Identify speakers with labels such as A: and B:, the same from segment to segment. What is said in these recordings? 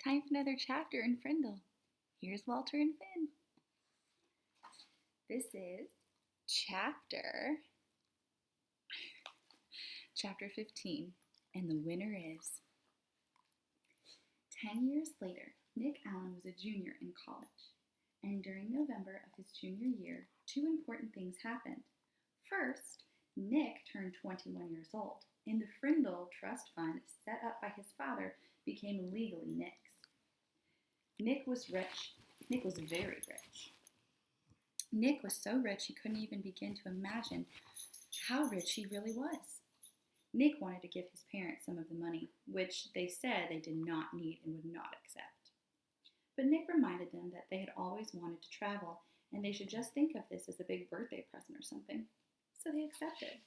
A: time for another chapter in Frindle. Here's Walter and Finn. This is chapter 15, and the winner is 10 years later, Nick Allen was a junior in college, and during November of his junior year, two important things happened. First, Nick turned 21 years old, and the Frindle Trust Fund set up by his father became legally Nick's. Nick was rich. Nick was very rich. Nick was so rich he couldn't even begin to imagine how rich he really was. Nick wanted to give his parents some of the money, which they said they did not need and would not accept. But Nick reminded them that they had always wanted to travel, and they should just think of this as a big birthday present or something. So they accepted.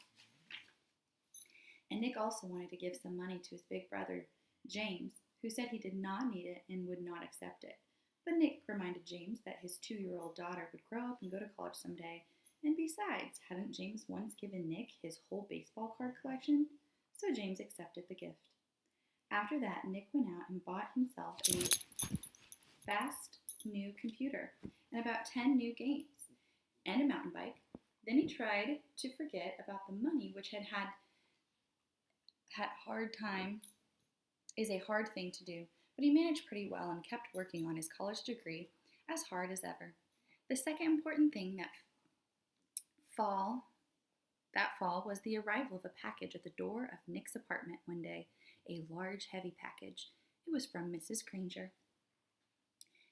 A: And Nick also wanted to give some money to his big brother, James, who said he did not need it and would not accept it. But Nick reminded James that his 2-year-old daughter would grow up and go to college someday, and besides, hadn't James once given Nick his whole baseball card collection? So James accepted the gift. After that, Nick went out and bought himself a fast new computer and about 10 new games and a mountain bike. Then he tried to forget about the money, which had is a hard thing to do, but he managed pretty well and kept working on his college degree as hard as ever. The second important thing that fall was the arrival of a package at the door of Nick's apartment one day, a large, heavy package. It was from Mrs. Granger.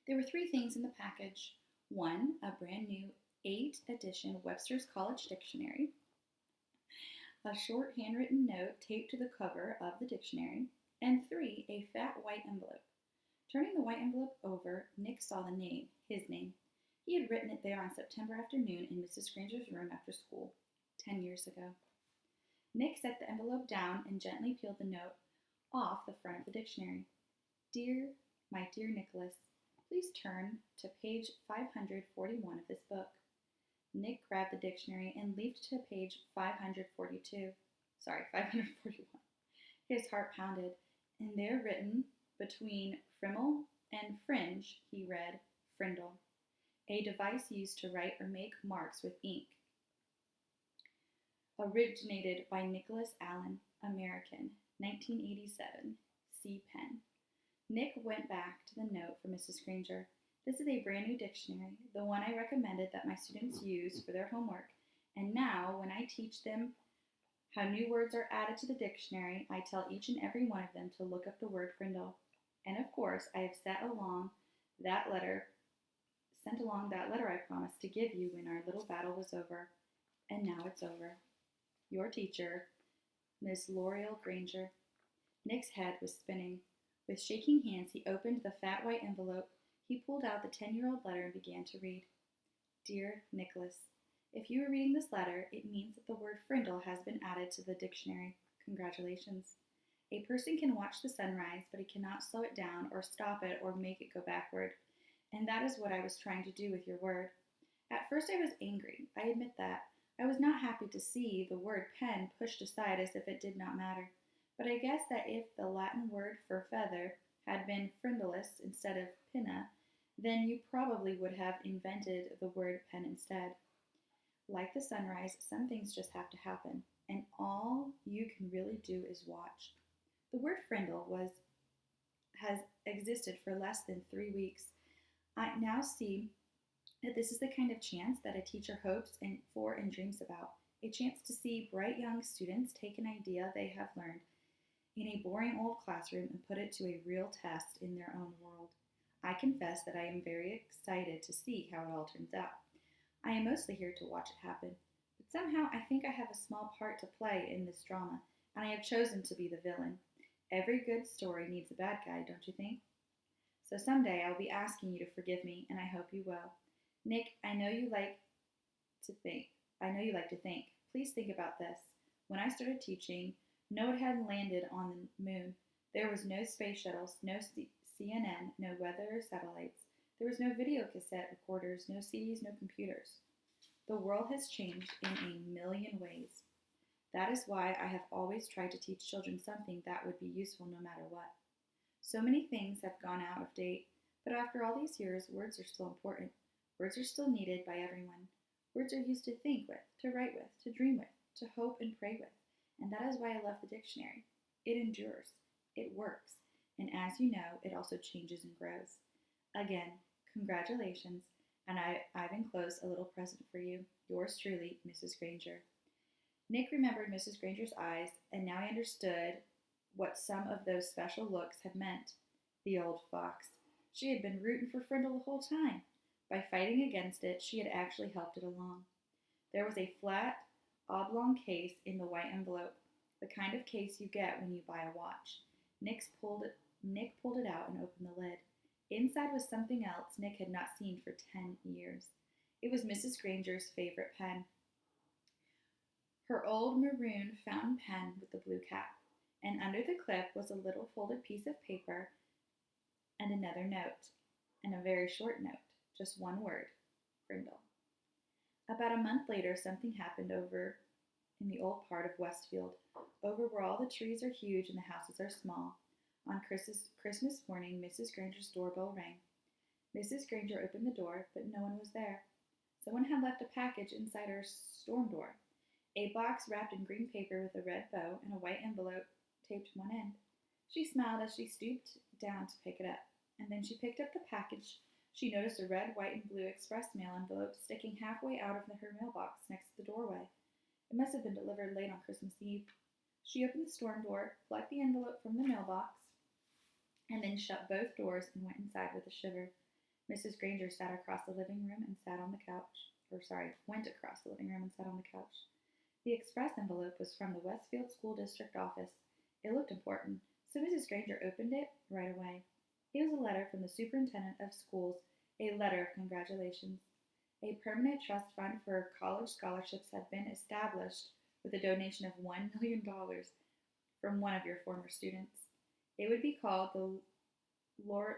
A: There were 3 things in the package. 1, a brand new 8th edition Webster's College Dictionary, a short handwritten note taped to the cover of the dictionary, and 3, a fat white envelope. Turning the white envelope over, Nick saw his name. He had written it there on September afternoon in Mrs. Granger's room after school, 10 years ago. Nick set the envelope down and gently peeled the note off the front of the dictionary. My dear Nicholas, please turn to page 541 of this book. Nick grabbed the dictionary and leaped to page 541. His heart pounded, and there written between Frimmel and fringe, he read, Frindle, a device used to write or make marks with ink. Originated by Nicholas Allen, American, 1987, C. Penn. Nick went back to the note from Mrs. Granger. This is a brand new dictionary, the one I recommended that my students use for their homework. And now, when I teach them how new words are added to the dictionary, I tell each and every one of them to look up the word Frindle. And of course, I have sent along that letter I promised to give you when our little battle was over. And now it's over. Your teacher, Miss L'Oreal Granger. Nick's head was spinning. With shaking hands, he opened the fat white envelope. He pulled out the 10-year-old letter and began to read. Dear Nicholas, if you are reading this letter, it means that the word Frindle has been added to the dictionary. Congratulations. A person can watch the sunrise, but he cannot slow it down or stop it or make it go backward. And that is what I was trying to do with your word. At first I was angry. I admit that. I was not happy to see the word pen pushed aside as if it did not matter. But I guess that if the Latin word for feather had been frindulus instead of pinna, then you probably would have invented the word pen instead. Like the sunrise, some things just have to happen, and all you can really do is watch. The word Frindle has existed for less than 3 weeks. I now see that this is the kind of chance that a teacher hopes for and dreams about, a chance to see bright young students take an idea they have learned in a boring old classroom and put it to a real test in their own world. I confess that I am very excited to see how it all turns out. I am mostly here to watch it happen, but somehow I think I have a small part to play in this drama, and I have chosen to be the villain. Every good story needs a bad guy, don't you think? So someday I'll be asking you to forgive me, and I hope you will. Nick, I know you like to think. Please think about this. When I started teaching, no one had landed on the moon. There was no space shuttles, no CNN, no weather satellites. There was no video cassette recorders, no CDs, no computers. The world has changed in a million ways. That is why I have always tried to teach children something that would be useful no matter what. So many things have gone out of date, but after all these years, words are still important. Words are still needed by everyone. Words are used to think with, to write with, to dream with, to hope and pray with. And that is why I love the dictionary. It endures, it works, and as you know, it also changes and grows. Again, congratulations, and I've enclosed a little present for you. Yours truly, Mrs. Granger. Nick remembered Mrs. Granger's eyes, and now he understood what some of those special looks had meant. The old fox. She had been rooting for Frindle the whole time. By fighting against it, she had actually helped it along. There was a flat, oblong case in the white envelope, the kind of case you get when you buy a watch. Nick pulled it out and opened the lid. Inside was something else Nick had not seen for 10 years. It was Mrs. Granger's favorite pen. Her old maroon fountain pen with the blue cap, and under the clip was a little folded piece of paper and another note, and a very short note, just one word, Frindle. About a month later, something happened over in the old part of Westfield, over where all the trees are huge and the houses are small. On Christmas morning, Mrs. Granger's doorbell rang. Mrs. Granger opened the door, but no one was there. Someone had left a package inside her storm door. A box wrapped in green paper with a red bow and a white envelope taped to one end. She smiled as she stooped down to pick it up, and then she picked up the package. She noticed a red, white, and blue express mail envelope sticking halfway out of her mailbox next to the doorway. It must have been delivered late on Christmas Eve. She opened the storm door, plucked the envelope from the mailbox, and then shut both doors and went inside with a shiver. Mrs. Granger sat across the living room and sat on the couch. Went across the living room and sat on the couch. The express envelope was from the Westfield School District office. It looked important, so Mrs. Granger opened it right away. It was a letter from the superintendent of schools, a letter of congratulations. A permanent trust fund for college scholarships had been established with a donation of $1 million from one of your former students. It would be called the Laura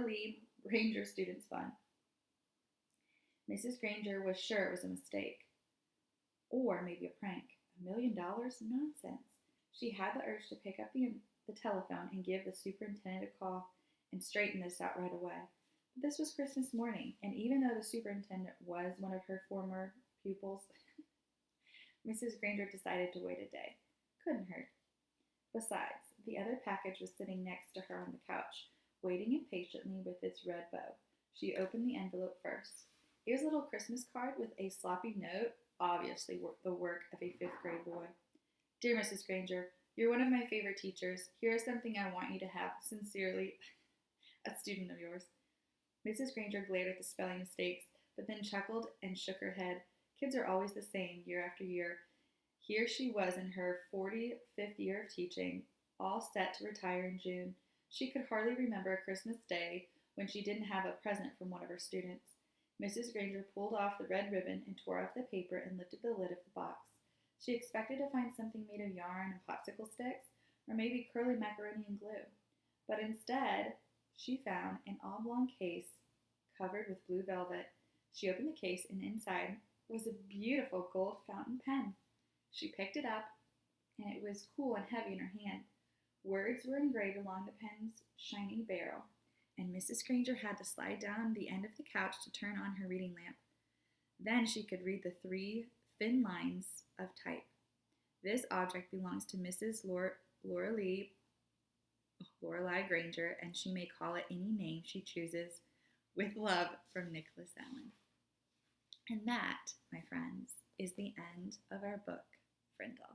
A: Lee Ranger Students Fund. Mrs. Granger was sure it was a mistake. Or maybe a prank. $1 million? Nonsense. She had the urge to pick up the telephone and give the superintendent a call and straighten this out right away. But this was Christmas morning, and even though the superintendent was one of her former pupils, Mrs. Granger decided to wait a day. Couldn't hurt. Besides, the other package was sitting next to her on the couch, waiting impatiently with its red bow. She opened the envelope first. It was a little Christmas card with a sloppy note, obviously the work of a 5th grade boy. Dear Mrs. Granger, you're one of my favorite teachers. Here is something I want you to have. Sincerely, a student of yours. Mrs. Granger glared at the spelling mistakes, but then chuckled and shook her head. Kids are always the same, year after year. Here she was in her 45th year of teaching, all set to retire in June. She could hardly remember a Christmas day when she didn't have a present from one of her students. Mrs. Granger pulled off the red ribbon and tore off the paper and lifted the lid of the box. She expected to find something made of yarn and popsicle sticks, or maybe curly macaroni and glue. But instead, she found an oblong case covered with blue velvet. She opened the case, and inside was a beautiful gold fountain pen. She picked it up, and it was cool and heavy in her hand. Words were engraved along the pen's shining barrel, and Mrs. Granger had to slide down the end of the couch to turn on her reading lamp. Then she could read the 3 thin lines of type. This object belongs to Mrs. Lorelei Granger, and she may call it any name she chooses. With love, from Nicholas Allen. And that, my friends, is the end of our book, Frindle.